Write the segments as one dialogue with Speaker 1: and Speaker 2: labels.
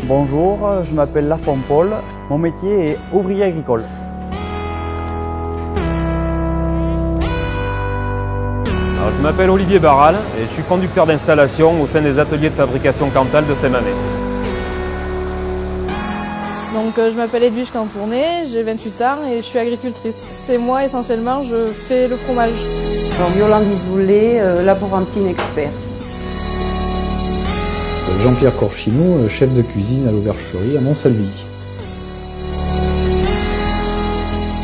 Speaker 1: Bonjour, je m'appelle Lafont Paul, mon métier est ouvrier agricole.
Speaker 2: Alors, je m'appelle Olivier Barral et je suis conducteur d'installation au sein des ateliers de fabrication Cantal de Saint-Mamet.
Speaker 3: Donc je m'appelle Edwige Cantourné, j'ai 28 ans et je suis agricultrice. Et moi essentiellement je fais le fromage.
Speaker 4: Alors Yolande Isoulet, laborantine expert.
Speaker 5: Jean-Pierre Corchinou, chef de cuisine à l'Auberge-Fleurie à Montsalvi.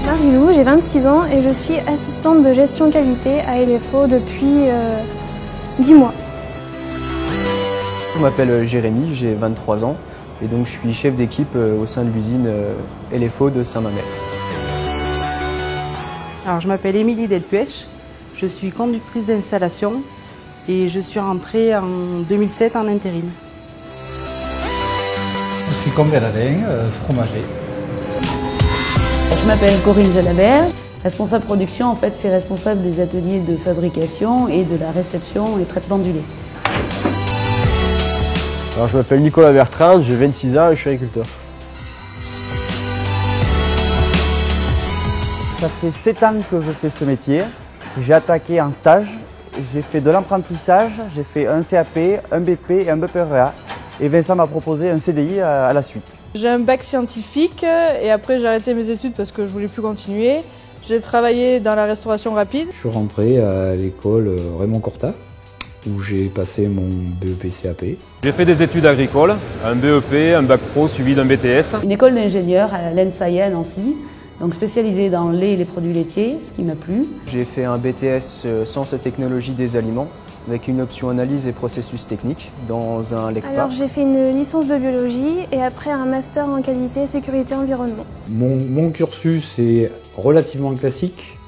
Speaker 6: Marie-Lou, j'ai 26 ans et je suis assistante de gestion qualité à LFO depuis 10 mois.
Speaker 7: Je m'appelle Jérémy, j'ai 23 ans et donc je suis chef d'équipe au sein de l'usine LFO de Saint-Mamet.
Speaker 4: Alors je m'appelle Émilie Delpuech, je suis conductrice d'installation et je suis rentrée en 2007 en intérim.
Speaker 8: Je suis Combel Alain, fromager.
Speaker 9: Je m'appelle Corinne Jalabert. Responsable production, en fait, c'est responsable des ateliers de fabrication et de la réception et traitement du lait.
Speaker 10: Alors, je m'appelle Nicolas Bertrand, j'ai 26 ans et je suis agriculteur.
Speaker 1: Ça fait 7 ans que je fais ce métier. J'ai attaqué en stage, j'ai fait de l'apprentissage, j'ai fait un CAP, un BP et un BPREA. Et Vincent m'a proposé un CDI à la suite.
Speaker 3: J'ai un bac scientifique et après j'ai arrêté mes études parce que je voulais plus continuer. J'ai travaillé dans la restauration rapide.
Speaker 5: Je suis rentré à l'école Raymond Corta où j'ai passé mon BEP CAP.
Speaker 2: J'ai fait des études agricoles, un BEP, un bac pro suivi d'un BTS.
Speaker 9: Une école d'ingénieur à l'ENSAIA à Nancy, donc spécialisée dans le lait et les produits laitiers, ce qui m'a plu.
Speaker 7: J'ai fait un BTS sciences et technologies des aliments avec une option analyse et processus techniques dans un LECPA.
Speaker 6: Alors j'ai fait une licence de biologie et après un master en qualité, sécurité, environnement.
Speaker 5: Mon cursus est relativement classique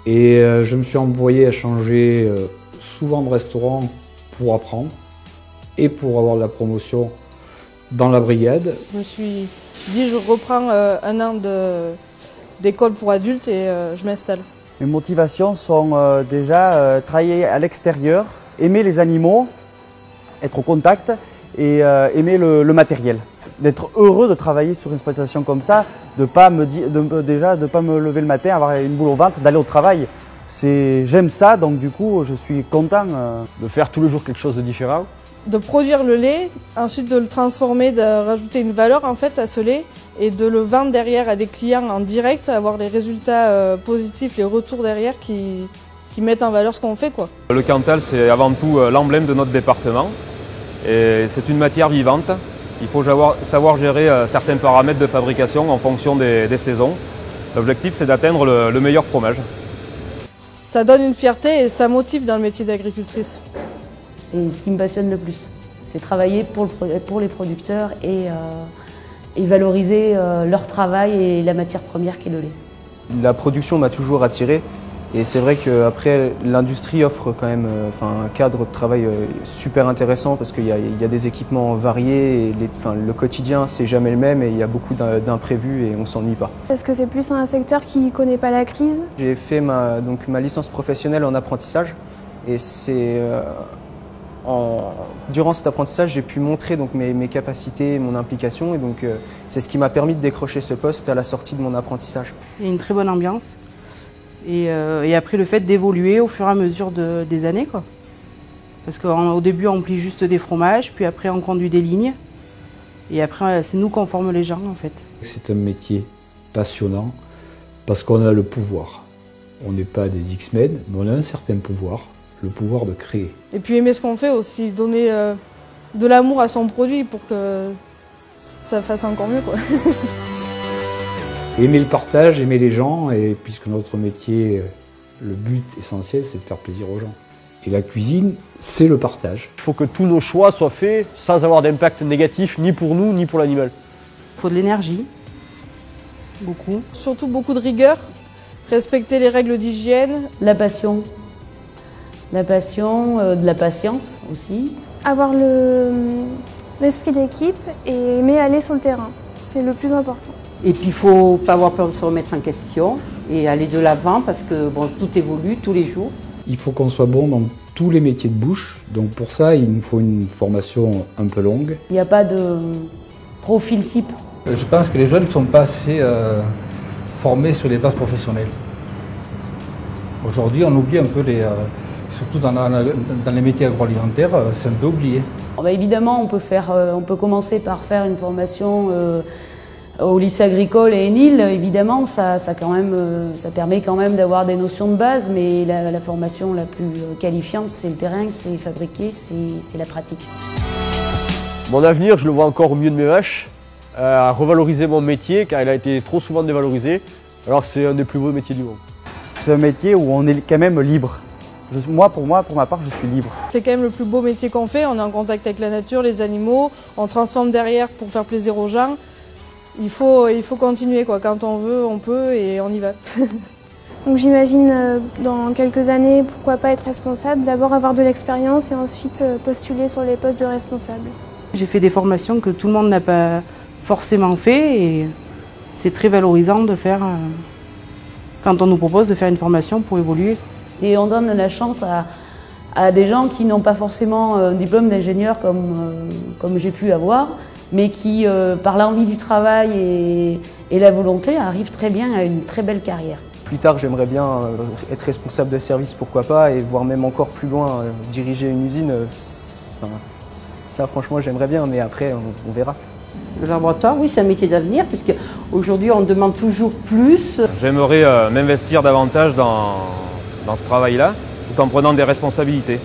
Speaker 5: et je me suis envoyé à changer souvent de restaurant pour apprendre et pour avoir de la promotion dans la brigade.
Speaker 3: Je me suis dit je reprends un an d'école pour adultes et je m'installe.
Speaker 1: Mes motivations sont déjà travailler à l'extérieur, aimer les animaux, être au contact et aimer le matériel. D'être heureux de travailler sur une exploitation comme ça, de pas me lever le matin, avoir une boule au ventre, d'aller au travail. J'aime ça, donc du coup je suis content.
Speaker 10: De faire tous les jours quelque chose de différent.
Speaker 3: De produire le lait, ensuite de le transformer, de rajouter une valeur en fait à ce lait et de le vendre derrière à des clients en direct, avoir les résultats positifs, les retours derrière qui mettent en valeur ce qu'on fait, quoi.
Speaker 2: Le Cantal, c'est avant tout l'emblème de notre département et c'est une matière vivante. Il faut savoir gérer certains paramètres de fabrication en fonction des saisons. L'objectif, c'est d'atteindre le meilleur fromage.
Speaker 3: Ça donne une fierté et ça motive dans le métier d'agricultrice.
Speaker 9: C'est ce qui me passionne le plus. C'est travailler pour les producteurs et valoriser leur travail et la matière première qui est le lait.
Speaker 7: La production m'a toujours attiré et c'est vrai qu'après l'industrie offre quand même un cadre de travail super intéressant parce qu'il y a des équipements variés et le quotidien c'est jamais le même et il y a beaucoup d'imprévus et on s'ennuie pas.
Speaker 6: Parce que c'est plus un secteur qui ne connaît pas la crise.
Speaker 7: J'ai fait ma licence professionnelle en apprentissage et c'est durant cet apprentissage, j'ai pu montrer donc, mes capacités, mon implication et donc c'est ce qui m'a permis de décrocher ce poste à la sortie de mon apprentissage.
Speaker 4: Il y a une très bonne ambiance et après le fait d'évoluer au fur et à mesure des années, quoi. Parce qu'au début on plie juste des fromages, puis après on conduit des lignes et après c'est nous qu'on forme les gens en fait.
Speaker 5: C'est un métier passionnant parce qu'on a le pouvoir. On n'est pas des X-Men, mais on a un certain pouvoir. Le pouvoir de créer.
Speaker 3: Et puis aimer ce qu'on fait aussi, donner de l'amour à son produit pour que ça fasse encore mieux, quoi.
Speaker 5: Aimer le partage, aimer les gens, et puisque notre métier, le but essentiel, c'est de faire plaisir aux gens. Et la cuisine, c'est le partage.
Speaker 10: Il faut que tous nos choix soient faits sans avoir d'impact négatif ni pour nous ni pour l'animal.
Speaker 4: Il faut de l'énergie, beaucoup.
Speaker 3: Surtout beaucoup de rigueur, respecter les règles d'hygiène.
Speaker 9: La passion, de la patience aussi.
Speaker 6: Avoir l'esprit d'équipe et aimer aller sur le terrain, c'est le plus important.
Speaker 4: Et puis il ne faut pas avoir peur de se remettre en question et aller de l'avant parce que bon, tout évolue tous les jours.
Speaker 5: Il faut qu'on soit bon dans tous les métiers de bouche. Donc pour ça, il nous faut une formation un peu longue.
Speaker 9: Il n'y a pas de profil type.
Speaker 8: Je pense que les jeunes ne sont pas assez formés sur les bases professionnelles. Aujourd'hui, on oublie un peu surtout dans les métiers agroalimentaires, c'est un peu oublié.
Speaker 9: Évidemment, on peut commencer par faire une formation au lycée agricole et Enil. Évidemment, ça permet quand même d'avoir des notions de base, mais la formation la plus qualifiante, c'est le terrain, c'est fabriquer, c'est la pratique.
Speaker 10: Mon avenir, je le vois encore au milieu de mes vaches, à revaloriser mon métier car il a été trop souvent dévalorisé, alors que c'est un des plus beaux métiers du monde.
Speaker 1: C'est un métier où on est quand même libre. Pour ma part, je suis libre.
Speaker 3: C'est quand même le plus beau métier qu'on fait. On est en contact avec la nature, les animaux, on transforme derrière pour faire plaisir aux gens. Il faut continuer, quoi. Quand on veut, on peut et on y va.
Speaker 6: Donc j'imagine dans quelques années, pourquoi pas être responsable, d'abord avoir de l'expérience et ensuite postuler sur les postes de responsable.
Speaker 4: J'ai fait des formations que tout le monde n'a pas forcément fait et c'est très valorisant de faire, quand on nous propose de faire une formation pour évoluer.
Speaker 9: Et on donne la chance à des gens qui n'ont pas forcément un diplôme d'ingénieur comme j'ai pu avoir, mais qui, par l'envie du travail et la volonté, arrivent très bien à une très belle carrière.
Speaker 7: Plus tard, j'aimerais bien être responsable de service, pourquoi pas, et voire même encore plus loin, diriger une usine. Ça, franchement, j'aimerais bien, mais après, on verra.
Speaker 11: Le laboratoire, oui, c'est un métier d'avenir, puisque aujourd'hui, on demande toujours plus.
Speaker 2: J'aimerais m'investir davantage dans ce travail-là, tout en prenant des responsabilités.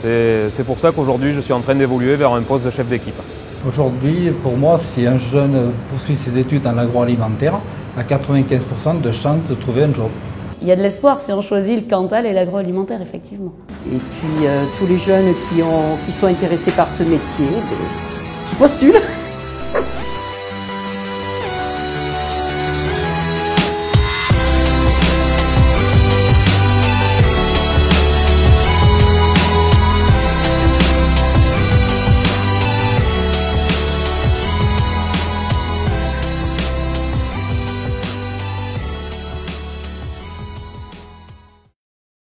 Speaker 2: C'est pour ça qu'aujourd'hui, je suis en train d'évoluer vers un poste de chef d'équipe.
Speaker 8: Aujourd'hui, pour moi, si un jeune poursuit ses études dans l'agroalimentaire, à 95% de chances de trouver un job.
Speaker 9: Il y a de l'espoir si on choisit le Cantal et l'agroalimentaire, effectivement.
Speaker 11: Et puis, tous les jeunes qui sont intéressés par ce métier, qui postulent.